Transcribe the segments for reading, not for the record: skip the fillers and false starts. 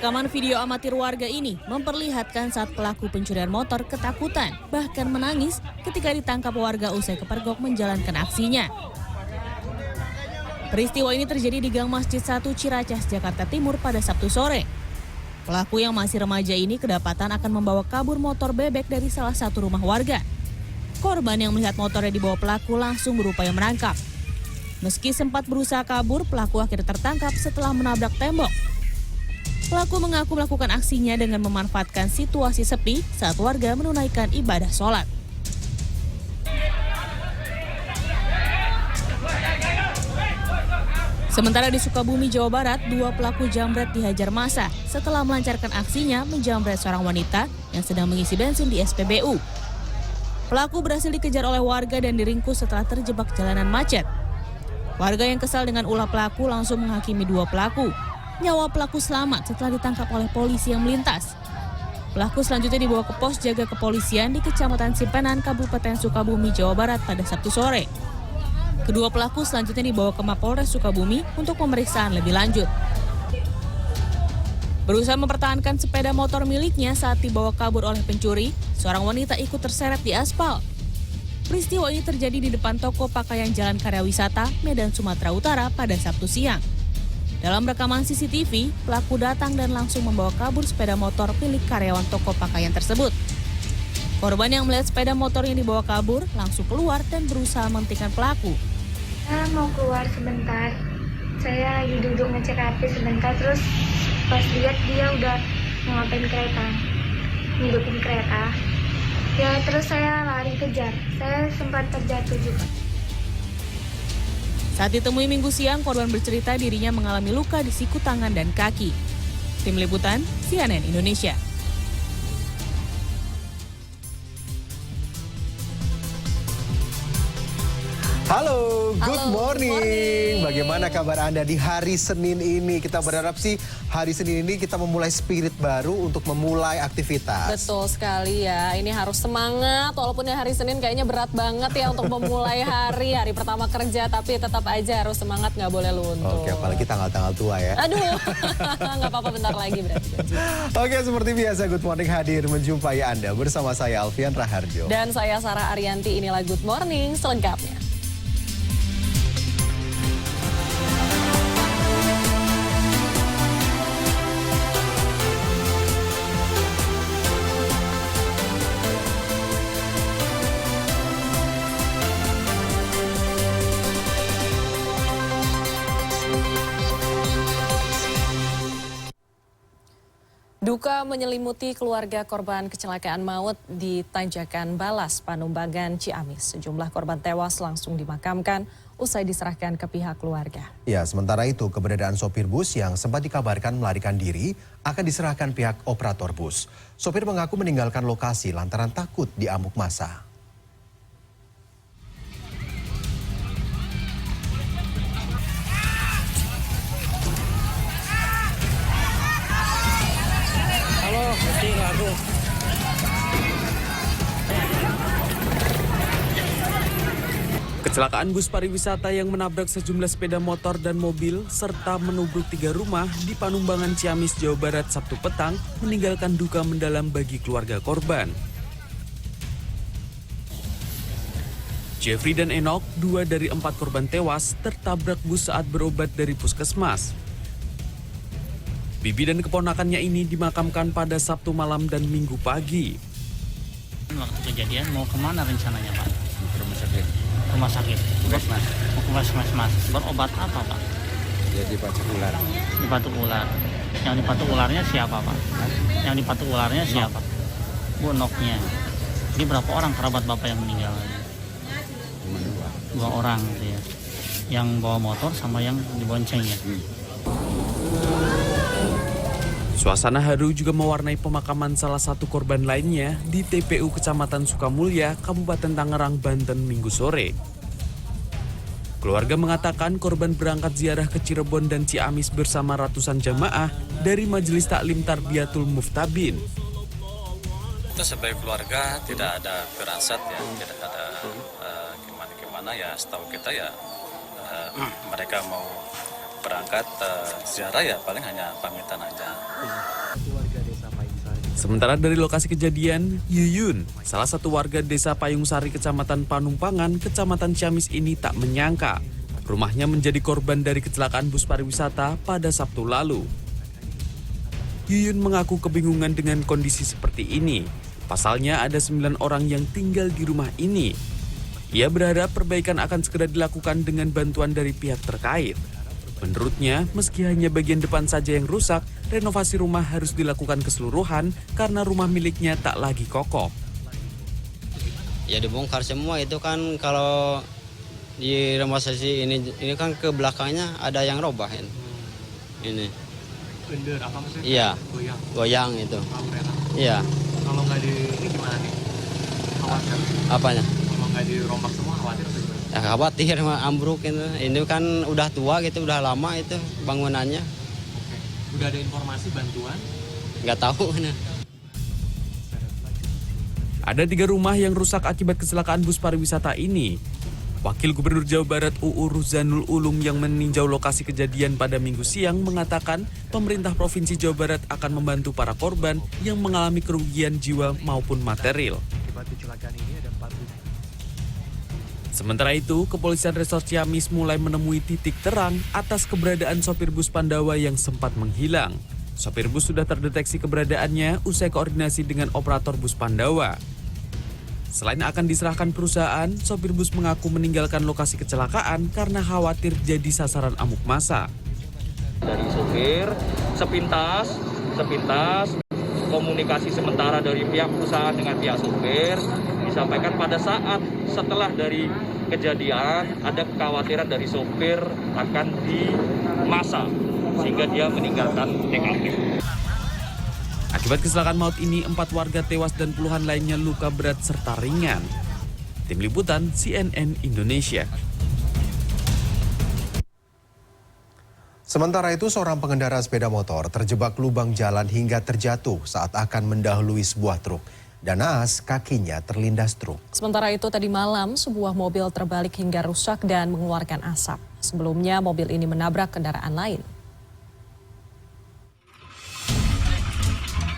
Rekaman video amatir warga ini memperlihatkan saat pelaku pencurian motor ketakutan, bahkan menangis ketika ditangkap warga usai kepergok menjalankan aksinya. Peristiwa ini terjadi di Gang Masjid 1 Ciracas, Jakarta Timur pada Sabtu sore. Pelaku yang masih remaja ini kedapatan akan membawa kabur motor bebek dari salah satu rumah warga. Korban yang melihat motornya dibawa pelaku langsung berupaya merangkap. Meski sempat berusaha kabur, pelaku akhirnya tertangkap setelah menabrak tembok. Pelaku mengaku melakukan aksinya dengan memanfaatkan situasi sepi saat warga menunaikan ibadah sholat. Sementara di Sukabumi, Jawa Barat, 2 pelaku jambret dihajar massa setelah melancarkan aksinya menjambret seorang wanita yang sedang mengisi bensin di SPBU. Pelaku berhasil dikejar oleh warga dan diringkus setelah terjebak jalanan macet. Warga yang kesal dengan ulah pelaku langsung menghakimi 2 pelaku. Nyawa pelaku selamat setelah ditangkap oleh polisi yang melintas. Pelaku selanjutnya dibawa ke pos jaga kepolisian di Kecamatan Simpenan, Kabupaten Sukabumi, Jawa Barat pada Sabtu sore. Kedua pelaku selanjutnya dibawa ke Mapolres Sukabumi untuk pemeriksaan lebih lanjut. Berusaha mempertahankan sepeda motor miliknya saat dibawa kabur oleh pencuri, seorang wanita ikut terseret di aspal. Peristiwa ini terjadi di depan toko pakaian Jalan Karya Wisata, Medan, Sumatera Utara pada Sabtu siang. Dalam rekaman CCTV, pelaku datang dan langsung membawa kabur sepeda motor milik karyawan toko pakaian tersebut. Korban yang melihat sepeda motor yang dibawa kabur langsung keluar dan berusaha menghentikan pelaku. Saya mau keluar sebentar, saya lagi duduk ngecek HP sebentar, terus pas lihat dia udah ngapain kereta, hidupin kereta. Ya terus saya lari kejar, saya sempat terjatuh juga. Saat ditemui Minggu siang, korban bercerita dirinya mengalami luka di siku tangan dan kaki. Tim Liputan, CNN Indonesia. Halo, good morning. Bagaimana kabar Anda di hari Senin ini? Kita berharap sih hari Senin ini kita memulai spirit baru untuk memulai aktivitas. Betul sekali ya, ini harus semangat walaupun ya hari Senin kayaknya berat banget ya untuk memulai hari pertama kerja, tapi tetap aja harus semangat, nggak boleh luntur. Oke, apalagi tanggal-tanggal tua ya. Aduh, nggak apa-apa, bentar lagi berarti. Oke, seperti biasa Good Morning hadir menjumpai Anda bersama saya Alfian Raharjo. Dan saya Sarah Ariyanti, inilah Good Morning selengkapnya. Duka menyelimuti keluarga korban kecelakaan maut di Tanjakan Balas, Panumbangan, Ciamis. Sejumlah korban tewas langsung dimakamkan usai diserahkan ke pihak keluarga. Ya, sementara itu keberadaan sopir bus yang sempat dikabarkan melarikan diri akan diserahkan pihak operator bus. Sopir mengaku meninggalkan lokasi lantaran takut diamuk massa. Kecelakaan bus pariwisata yang menabrak sejumlah sepeda motor dan mobil serta menubruk 3 rumah di Panumbangan, Ciamis, Jawa Barat Sabtu petang meninggalkan duka mendalam bagi keluarga korban. Jeffrey dan Enoch, 2 dari 4 korban tewas, tertabrak bus saat berobat dari puskesmas. Bibi dan keponakannya ini dimakamkan pada Sabtu malam dan Minggu pagi. Waktu kejadian mau kemana rencananya, Pak? Ke rumah sakit. Rumah sakit. Puskesmas. Mau ke puskesmas. Berobat apa, Pak? Ya dipatok ular. Dipatuk ular. Yang dipatuk ularnya siapa, Pak? Yang dipatuk ularnya siapa? Bu Noknya. Jadi berapa orang kerabat Bapak yang meninggal? Cuma 2. 2 orang gitu ya. Yang bawa motor sama yang dibonceng ya. Suasana haru juga mewarnai pemakaman salah satu korban lainnya di TPU Kecamatan Sukamulya, Kabupaten Tangerang, Banten, Minggu sore. Keluarga mengatakan korban berangkat ziarah ke Cirebon dan Ciamis bersama ratusan jamaah dari Majelis Taklim Tarbiyatul Muftabin. Kita sebagai keluarga tidak ada firasat ya, tidak ada gimana-gimana ya, setahu kita ya mereka mau berangkat ziarah ya paling hanya pamitan aja. Sementara dari lokasi kejadian, Yuyun, salah satu warga desa Payung Sari, Kecamatan Panumpangan, Kecamatan Ciamis ini tak menyangka rumahnya menjadi korban dari kecelakaan bus pariwisata pada Sabtu lalu. Yuyun mengaku kebingungan dengan kondisi seperti ini. Pasalnya ada 9 orang yang tinggal di rumah ini. Ia berharap perbaikan akan segera dilakukan dengan bantuan dari pihak terkait. Menurutnya, meski hanya bagian depan saja yang rusak, renovasi rumah harus dilakukan keseluruhan karena rumah miliknya tak lagi kokoh. Ya dibongkar semua itu kan, kalau di renovasi ini kan ke belakangnya ada yang robah ini. Bender apa maksudnya? Iya. Goyang. Goyang itu. Oh, Iya. kalau nggak di ini gimana nih? Khawatir. Apanya? Kalau nggak dirombak semua khawatir atau gimana? Ya khawatir ambruk itu. Ini kan udah tua gitu, udah lama itu bangunannya. Oke. Udah ada informasi bantuan? Nggak tahu. Ada 3 rumah yang rusak akibat kecelakaan bus pariwisata ini. Wakil Gubernur Jawa Barat UU Ruzanul Ulum yang meninjau lokasi kejadian pada Minggu siang mengatakan pemerintah Provinsi Jawa Barat akan membantu para korban yang mengalami kerugian jiwa maupun material. Sementara itu, Kepolisian Resort Ciamis mulai menemui titik terang atas keberadaan sopir bus Pandawa yang sempat menghilang. Sopir bus sudah terdeteksi keberadaannya usai koordinasi dengan operator bus Pandawa. Selain akan diserahkan perusahaan, sopir bus mengaku meninggalkan lokasi kecelakaan karena khawatir jadi sasaran amuk massa. Dari sopir, sepintas komunikasi sementara dari pihak perusahaan dengan pihak sopir disampaikan pada saat setelah dari kejadian ada kekhawatiran dari sopir akan dimassa sehingga dia meninggalkan TKP. Akibat kecelakaan maut ini, 4 warga tewas dan puluhan lainnya luka berat serta ringan. Tim Liputan CNN Indonesia. Sementara itu, seorang pengendara sepeda motor terjebak lubang jalan hingga terjatuh saat akan mendahului sebuah truk. Dan naas, kakinya terlindas truk. Sementara itu tadi malam sebuah mobil terbalik hingga rusak dan mengeluarkan asap. Sebelumnya mobil ini menabrak kendaraan lain.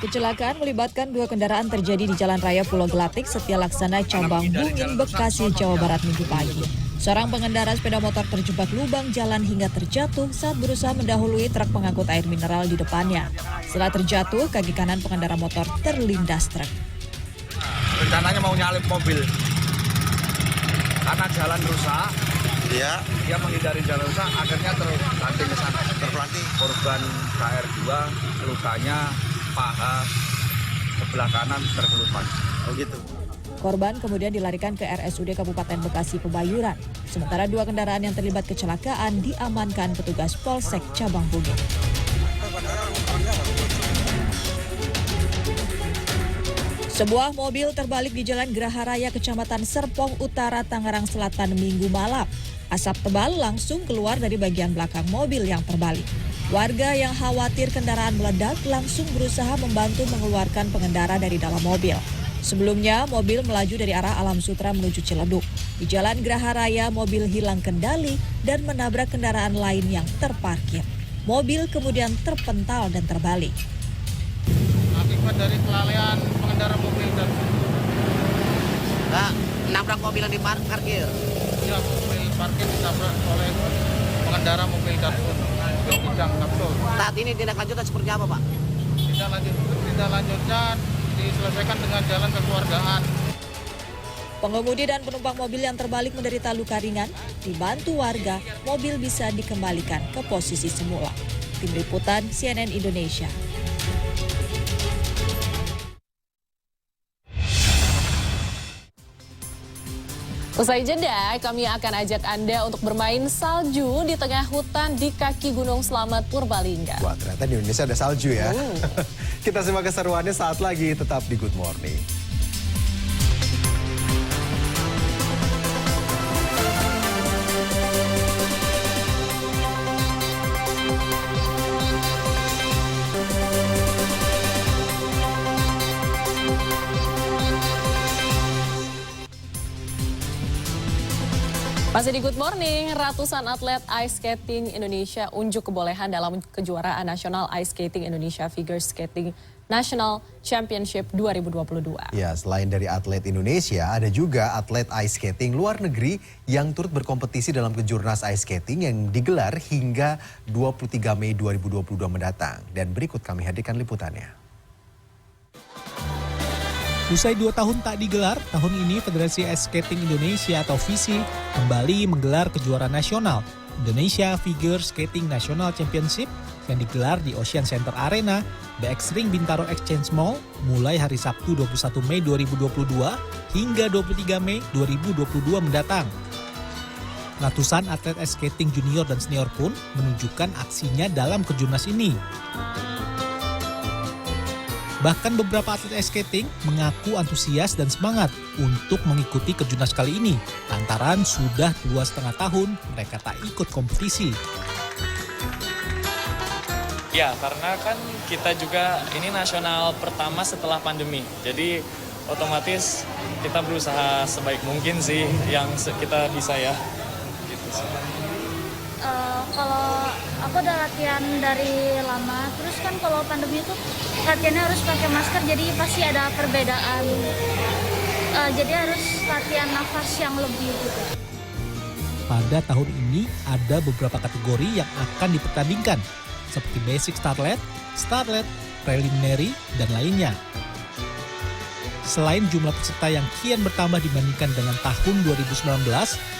Kecelakaan melibatkan 2 kendaraan terjadi di Jalan Raya Pulau Gelatik, Setia Laksana, Cabang Bungin, Bekasi, Jawa Barat Minggu pagi. Seorang pengendara sepeda motor terjebak lubang jalan hingga terjatuh saat berusaha mendahului truk pengangkut air mineral di depannya. Setelah terjatuh, kaki kanan pengendara motor terlindas truk. Rencananya mau nyalip mobil karena jalan rusak. Dia menghindari jalan rusak, akhirnya terpelanting ke sana. Korban KR2 lukanya paha sebelah kanan terkelupas. Oh gitu. Korban kemudian dilarikan ke RSUD Kabupaten Bekasi Pebayuran. Sementara 2 kendaraan yang terlibat kecelakaan diamankan petugas Polsek Cabang Bungin. Sebuah mobil terbalik di Jalan Geraha Raya Kecamatan Serpong Utara, Tangerang Selatan Minggu malam. Asap tebal langsung keluar dari bagian belakang mobil yang terbalik. Warga yang khawatir kendaraan meledak langsung berusaha membantu mengeluarkan pengendara dari dalam mobil. Sebelumnya, mobil melaju dari arah Alam Sutra menuju Ciledug. Di Jalan Geraha Raya, mobil hilang kendali dan menabrak kendaraan lain yang terparkir. Mobil kemudian terpental dan terbalik. Akibat dari kelalaian pengendara mobil dan Nabrak mobil yang diparkir. ya, mobil parkir ditabrak oleh pengendara mobil Darsun. Saat ini tindak lanjutnya seperti apa, Pak? Tindak lanjutnya diselesaikan dengan jalan kekeluargaan. Pengemudi dan penumpang mobil yang terbalik menderita luka ringan. Dibantu warga, mobil bisa dikembalikan ke posisi semula. Tim Liputan CNN Indonesia. Usai jeda, kami akan ajak Anda untuk bermain salju di tengah hutan di kaki Gunung Slamet Purbalingga. Wah, ternyata di Indonesia ada salju ya. Kita simak keseruannya saat lagi, tetap di Good Morning. Masih di Good Morning, ratusan atlet ice skating Indonesia unjuk kebolehan dalam kejuaraan nasional ice skating Indonesia Figure Skating National Championship 2022. Ya, selain dari atlet Indonesia, ada juga atlet ice skating luar negeri yang turut berkompetisi dalam kejurnas ice skating yang digelar hingga 23 Mei 2022 mendatang. Dan berikut kami hadirkan liputannya. Usai 2 tahun tak digelar, tahun ini Federasi Ice Skating Indonesia atau FISI kembali menggelar kejuaraan nasional Indonesia Figure Skating National Championship yang digelar di Ocean Center Arena, BX Ring Bintaro Exchange Mall mulai hari Sabtu 21 Mei 2022 hingga 23 Mei 2022 mendatang. Ratusan atlet ice skating junior dan senior pun menunjukkan aksinya dalam kejurnas ini. Bahkan beberapa atlet ice skating mengaku antusias dan semangat untuk mengikuti kejurnas kali ini, lantaran sudah 2,5 tahun mereka tak ikut kompetisi. Ya, karena kan kita juga ini nasional pertama setelah pandemi, jadi otomatis kita berusaha sebaik mungkin sih yang kita bisa ya. Gitu sih. Kalau aku udah latihan dari lama, terus kan kalau pandemi itu latihannya harus pakai masker, jadi pasti ada perbedaan. Jadi harus latihan nafas yang lebih gitu. Pada tahun ini ada beberapa kategori yang akan dipertandingkan, seperti Basic Starlet, Preliminary, dan lainnya. Selain jumlah peserta yang kian bertambah dibandingkan dengan tahun 2019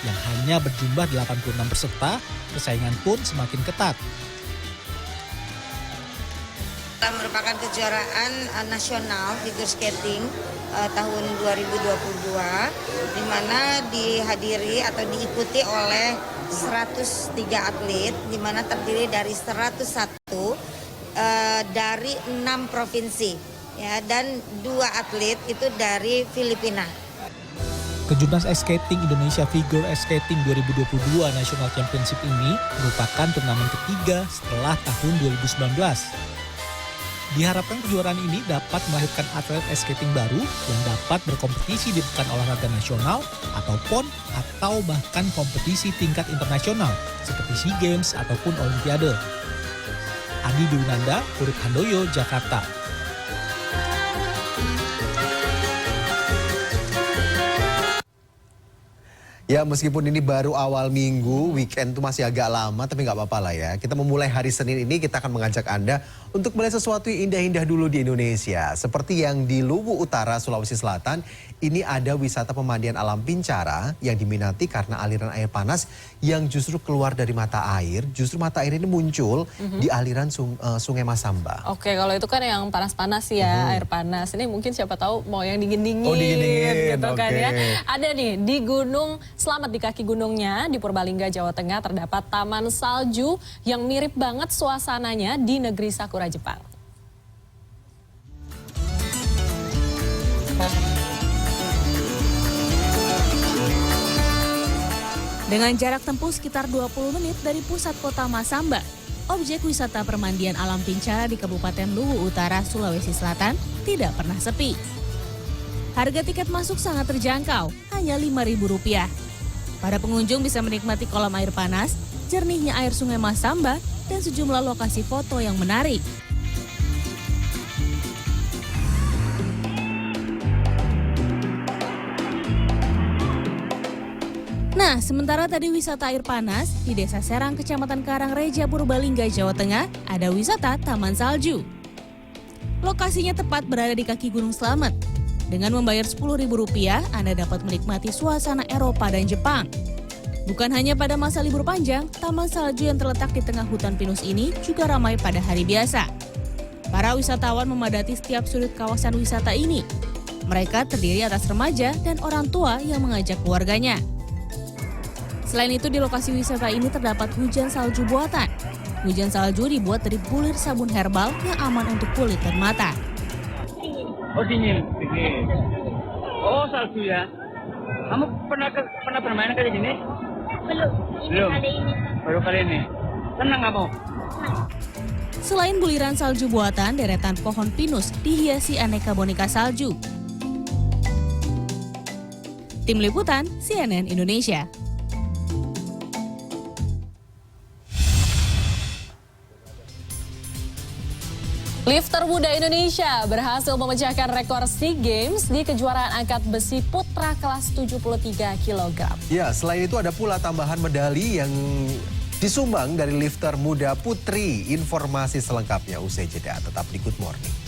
yang hanya berjumlah 86 peserta, persaingan pun semakin ketat. Merupakan kejuaraan nasional figure skating tahun 2022, di mana dihadiri atau diikuti oleh 103 atlet, di mana terdiri dari 101 dari 6 provinsi. Ya, dan 2 atlet itu dari Filipina. Kejurnas Ice Skating Indonesia Figure Ice Skating 2022 National Championship ini merupakan turnamen ketiga setelah tahun 2019. Diharapkan kejuaraan ini dapat melahirkan atlet ice skating baru yang dapat berkompetisi di pekan olahraga nasional atau bahkan kompetisi tingkat internasional seperti SEA Games ataupun Olimpiade. Adi Dwinanda, Urip Handoyo, Jakarta. Ya, meskipun ini baru awal minggu, weekend itu masih agak lama, tapi nggak apa-apa lah ya. Kita memulai hari Senin ini, kita akan mengajak Anda untuk melihat sesuatu yang indah-indah dulu di Indonesia. Seperti yang di Luwu Utara, Sulawesi Selatan, ini ada wisata pemandian alam Pincara yang diminati karena aliran air panas yang justru keluar dari mata air. Justru mata air ini muncul di aliran Sungai Masamba. Oke, kalau itu kan yang panas-panas ya, air panas. Ini mungkin siapa tahu mau yang dingin-dingin, gitu kan ya. Ada nih di Gunung Selamat, di kaki gunungnya di Purbalingga, Jawa Tengah terdapat taman salju yang mirip banget suasananya di negeri Sakura, Jepang. Dengan jarak tempuh sekitar 20 menit dari pusat kota Masamba, objek wisata permandian alam Pincara di Kabupaten Luwu Utara, Sulawesi Selatan tidak pernah sepi. Harga tiket masuk sangat terjangkau, hanya Rp5.000. Para pengunjung bisa menikmati kolam air panas, jernihnya air Sungai Masamba, dan sejumlah lokasi foto yang menarik. Nah, sementara tadi wisata air panas, di Desa Serang, Kecamatan Karangreja, Purbalingga, Jawa Tengah, ada wisata Taman Salju. Lokasinya tepat berada di kaki Gunung Selamat. Dengan membayar Rp10.000, Anda dapat menikmati suasana Eropa dan Jepang. Bukan hanya pada masa libur panjang, Taman Salju yang terletak di tengah hutan pinus ini juga ramai pada hari biasa. Para wisatawan memadati setiap sudut kawasan wisata ini. Mereka terdiri atas remaja dan orang tua yang mengajak keluarganya. Selain itu, di lokasi wisata ini terdapat hujan salju buatan. Hujan salju dibuat dari bulir sabun herbal yang aman untuk kulit dan mata. Oh, dingin. Oh, salju ya. Kamu pernah bermain kali ini? Belum. Kali ini. Baru kali ini. Senang kamu? Selain buliran salju buatan, deretan pohon pinus dihiasi aneka boneka salju. Tim Liputan CNN Indonesia. Lifter muda Indonesia berhasil memecahkan rekor SEA Games di kejuaraan angkat besi putra kelas 73 kg. Ya, selain itu ada pula tambahan medali yang disumbang dari lifter muda putri. Informasi selengkapnya usai jeda, tetap di Good Morning.